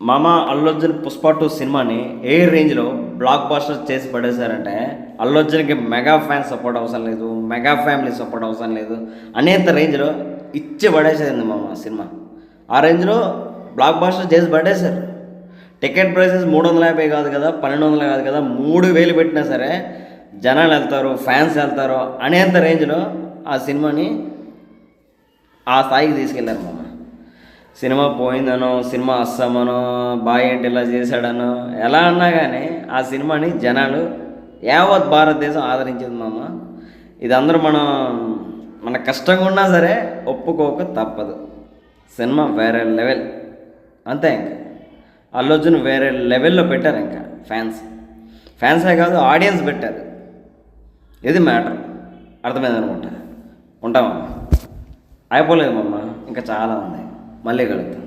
మామ అల్లు అర్జున్ పుష్ప 2 సినిమాని ఏ రేంజ్లో బ్లాక్ బాస్టర్ చేసి పడేశారంటే అల్లు అర్జున్కి మెగా ఫ్యాన్ సపోర్ట్ అవసరం లేదు, మెగా ఫ్యామిలీ సపోర్ట్ అవసరం లేదు అనేంత రేంజ్లో ఇచ్చి పడేసేది మామ సినిమా. ఆ రేంజ్లో బ్లాక్ బాస్టర్ చేసి పడేశారు. టికెట్ ప్రైసెస్ 350 కాదు కదా, 1200 కాదు కదా, 3000 పెట్టినా సరే జనాలు వెళ్తారు, ఫ్యాన్స్ వెళ్తారు అనేంత రేంజ్లో ఆ సినిమాని ఆ స్థాయికి తీసుకెళ్లారు మామ. సినిమా పోయిందనో, సినిమా అస్సామనో, బాయ్ ఏంటి ఇలా చేశాడనో ఎలా అన్నా కానీ ఆ సినిమాని జనాలు యావత్ భారతదేశం ఆదరించింది మామ. ఇది అందరూ మన కష్టంగా ఉన్నా సరే ఒప్పుకోక తప్పదు. సినిమా వేరే లెవెల్, అంతే. ఇంకా అల్లు అర్జున్ వేరే లెవెల్లో పెట్టారు. ఇంకా ఫ్యాన్సే కాదు, ఆడియన్స్ పెట్టారు. ఇది మ్యాటర్. అర్థమైంది అనుకుంటా. ఉంటామా? అయిపోలేదు మమ్మ, ఇంకా చాలా ఉంది. మళ్ళీ కలుద్దాం.